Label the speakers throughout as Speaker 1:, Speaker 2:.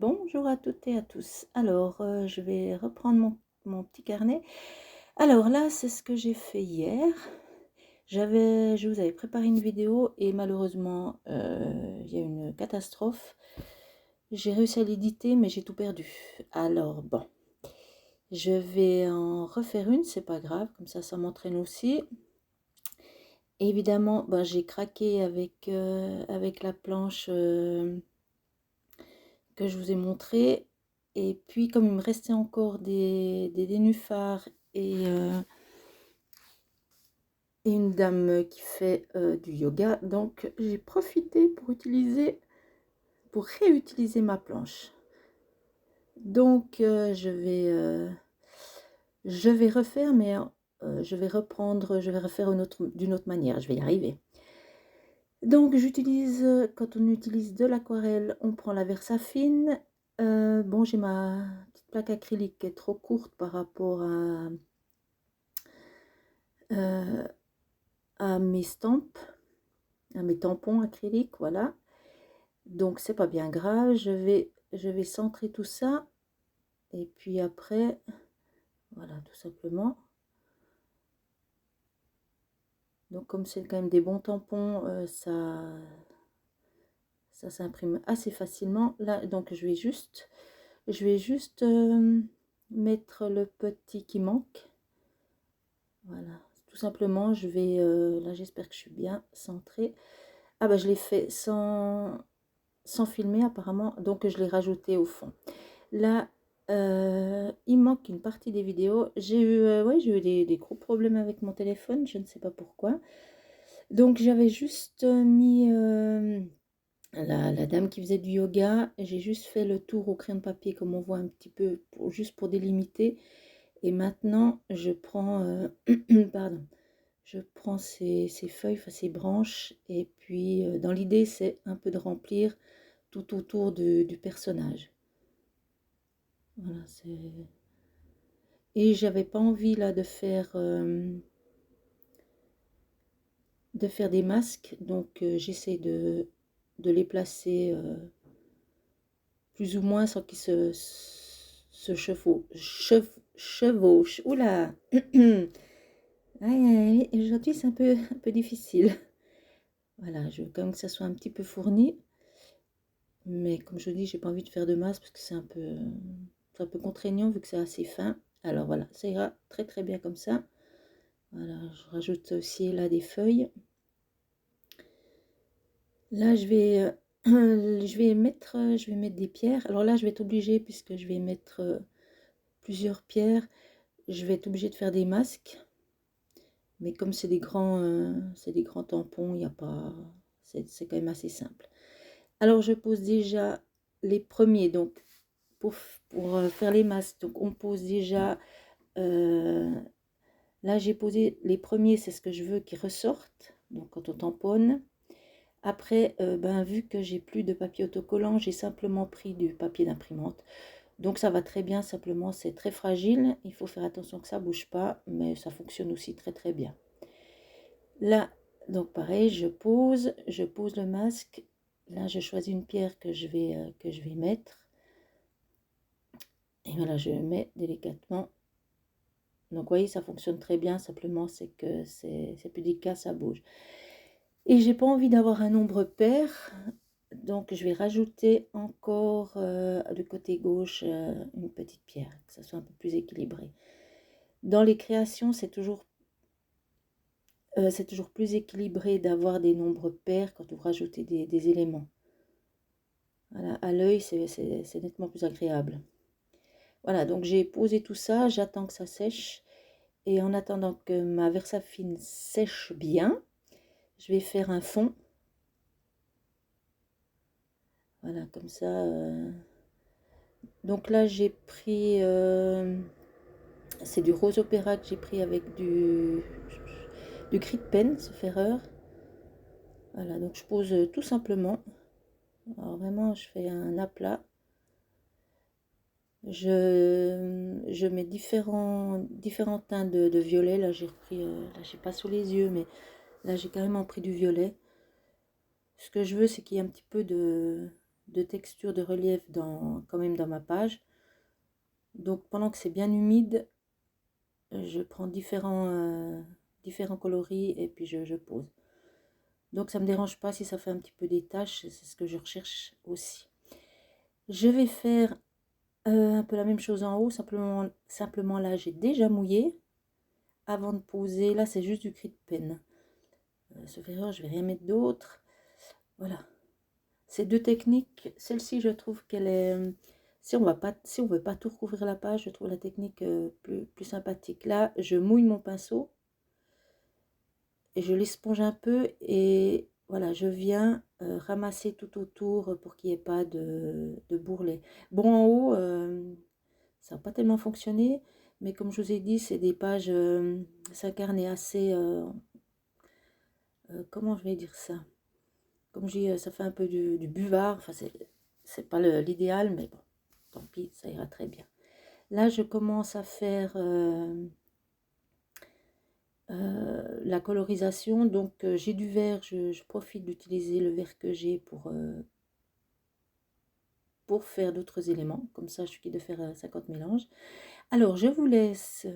Speaker 1: Bonjour à toutes et à tous. Alors, je vais reprendre mon petit carnet. Alors là, c'est ce que j'ai fait hier. Je vous avais préparé une vidéo et malheureusement, il y a eu une catastrophe. J'ai réussi à l'éditer, mais j'ai tout perdu. Alors bon, je vais en refaire une, c'est pas grave, comme ça m'entraîne aussi. Évidemment, ben, j'ai craqué avec la planche que je vous ai montré. Et puis, comme il me restait encore des nénuphars et une dame qui fait du yoga, donc j'ai profité pour réutiliser ma planche. Donc, je vais refaire, mais je vais refaire d'une autre manière. Je vais y arriver. Donc, quand on utilise de l'aquarelle, on prend la Versafine. Bon, j'ai ma petite plaque acrylique qui est trop courte par rapport euh, à mes stampes, à mes tampons acryliques, voilà. Donc, c'est pas bien grave. Je vais centrer tout ça. Et puis après, voilà, tout simplement. Donc, comme c'est quand même des bons tampons, ça s'imprime assez facilement. Là, donc, je vais juste mettre le petit qui manque. Voilà, tout simplement, là j'espère que je suis bien centrée. Ah bah je l'ai fait sans filmer apparemment, donc je l'ai rajouté au fond. Là, il manque une partie des vidéos. Ouais, j'ai eu des gros problèmes avec mon téléphone, je ne sais pas pourquoi. Donc j'avais juste mis la dame qui faisait du yoga. J'ai juste fait le tour au crayon de papier comme on voit un petit peu, juste pour délimiter. Et maintenant, je prends, pardon, je prends ces feuilles, enfin ces branches, et puis dans l'idée, c'est un peu de remplir tout autour du personnage. Voilà, et j'avais pas envie là de faire des masques, donc j'essaie de les placer plus ou moins sans qu'ils se chevauchent. Oula! Aïe, aujourd'hui c'est un peu difficile. Voilà, je veux quand même que ça soit un petit peu fourni. Mais comme je dis, j'ai pas envie de faire de masse parce que c'est un peu contraignant vu que c'est assez fin. Alors voilà, ça ira très très bien comme ça. Voilà, je rajoute aussi là des feuilles. Là, je vais mettre des pierres. Alors là, je vais être obligée, puisque je vais mettre plusieurs pierres, je vais être obligée de faire des masques. Mais comme c'est des grands tampons, il n'y a pas, c'est quand même assez simple. Alors, je pose déjà les premiers. Donc, pour faire les masques, donc on pose déjà. Là, j'ai posé les premiers, c'est ce que je veux qu'ils ressortent. Donc, quand on tamponne. Après, ben, vu que j'ai plus de papier autocollant, j'ai simplement pris du papier d'imprimante. Donc ça va très bien, simplement c'est très fragile. Il faut faire attention que ça ne bouge pas, mais ça fonctionne aussi très très bien. Là, donc pareil, je pose le masque. Là, je choisis une pierre que je vais mettre. Et voilà, je mets délicatement. Donc vous voyez, ça fonctionne très bien, simplement c'est que c'est plus délicat, ça bouge. Et j'ai pas envie d'avoir un nombre pair, donc je vais rajouter encore du côté gauche une petite pierre, que ça soit un peu plus équilibré. Dans les créations, c'est toujours plus équilibré d'avoir des nombres pairs quand vous rajoutez des éléments. Voilà, à l'œil, c'est nettement plus agréable. Voilà, donc j'ai posé tout ça, j'attends que ça sèche. Et en attendant que ma Versafine sèche bien, je vais faire un fond. Voilà, comme ça. Donc là, j'ai pris... c'est du rose opéra que j'ai pris avec du gris de pen, sauf erreur. Voilà, donc je pose tout simplement. Alors vraiment, je fais un aplat. Je mets différents teints de violet. Là, j'ai repris, là, j'ai pas sous les yeux, mais là, j'ai carrément pris du violet. Ce que je veux, c'est qu'il y ait un petit peu de texture, de relief quand même dans ma page. Donc pendant que c'est bien humide, je prends différents coloris et puis je pose. Donc ça ne me dérange pas si ça fait un petit peu des taches, c'est ce que je recherche aussi. Je vais faire un peu la même chose en haut, simplement là j'ai déjà mouillé avant de poser. Là c'est juste du cri de peine. Sauf erreur, je vais rien mettre d'autre. Voilà. Ces deux techniques, celle-ci je trouve qu'elle est... Si on veut pas tout recouvrir la page, je trouve la technique plus sympathique. Là, je mouille mon pinceau et je l'esponge un peu et voilà, je viens ramasser tout autour pour qu'il n'y ait pas de bourrelet. Bon, en haut, ça n'a pas tellement fonctionné, mais comme je vous ai dit, c'est des pages, ça carnet assez... comment je vais dire ça? Comme je dis, ça fait un peu du buvard, enfin c'est pas l'idéal, mais bon, tant pis, ça ira très bien. Là, je commence à faire la colorisation, donc j'ai du vert, je profite d'utiliser le vert que j'ai pour faire d'autres éléments, comme ça je suis quitte de faire 50 mélanges. Alors, je vous laisse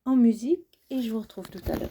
Speaker 1: en musique et je vous retrouve tout à l'heure.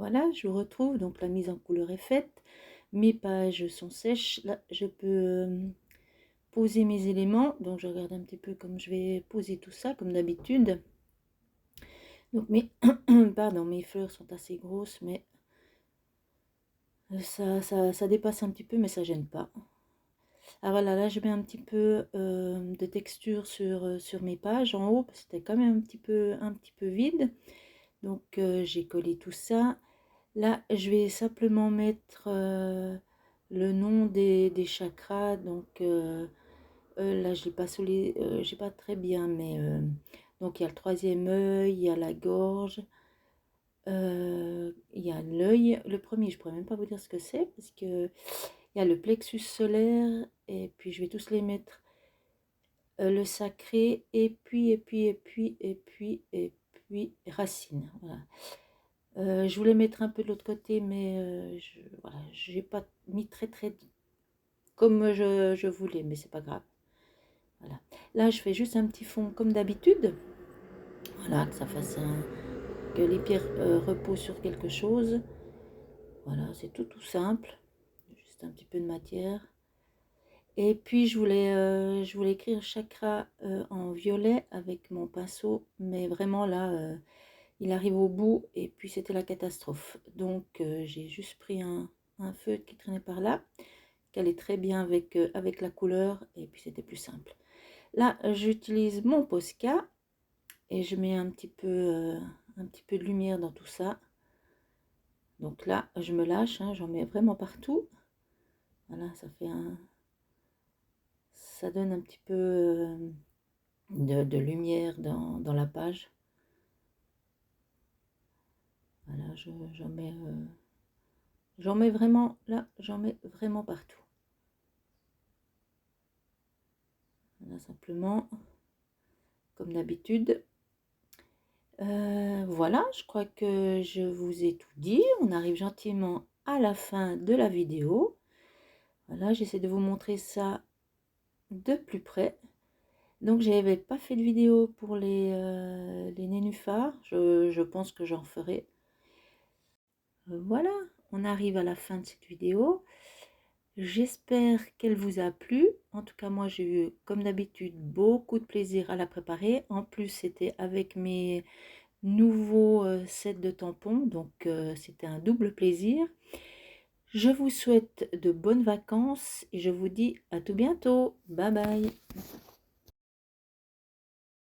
Speaker 1: voilà, je vous retrouve. Donc la mise en couleur est faite. Mes pages sont sèches. Là, je peux poser mes éléments. Donc je regarde un petit peu comme je vais poser tout ça, comme d'habitude. Donc pardon, mes fleurs sont assez grosses, mais ça dépasse un petit peu, mais ça gêne pas. Ah voilà, là je mets un petit peu de texture sur mes pages en haut, parce que c'était quand même un petit peu vide. Donc j'ai collé tout ça. Là je vais simplement mettre le nom des chakras. Donc là je l'ai pas j'ai pas très bien, mais donc il y a le troisième œil, il y a la gorge, il y a l'œil. Le premier, je pourrais même pas vous dire ce que c'est, parce que il y a le plexus solaire, et puis je vais tous les mettre. Le sacré, et puis racine. Voilà. Je voulais mettre un peu de l'autre côté, mais voilà, j'ai pas mis très comme je voulais, mais c'est pas grave. Voilà. Là, je fais juste un petit fond comme d'habitude. Voilà, que ça fasse que les pierres reposent sur quelque chose. Voilà, c'est tout simple. Juste un petit peu de matière. Et puis je voulais écrire chakra en violet avec mon pinceau, mais vraiment là, il arrive au bout et puis c'était la catastrophe. Donc j'ai juste pris un feutre qui traînait par là, qui allait très bien avec la couleur, et puis c'était plus simple. Là, j'utilise mon Posca et je mets un petit peu de lumière dans tout ça. Donc là, je me lâche, hein, j'en mets vraiment partout. Voilà, ça donne un petit peu de lumière dans la page. Voilà, j'en mets vraiment, là, j'en mets vraiment partout. Voilà, simplement, comme d'habitude. Voilà, je crois que je vous ai tout dit. On arrive gentiment à la fin de la vidéo. Voilà, j'essaie de vous montrer ça de plus près. Donc, j'avais pas fait de vidéo pour les nénuphars. Je pense que j'en ferai. Voilà, on arrive à la fin de cette vidéo. J'espère qu'elle vous a plu. En tout cas, moi, j'ai eu, comme d'habitude, beaucoup de plaisir à la préparer. En plus, c'était avec mes nouveaux sets de tampons. Donc, c'était un double plaisir. Je vous souhaite de bonnes vacances et je vous dis à tout bientôt. Bye bye.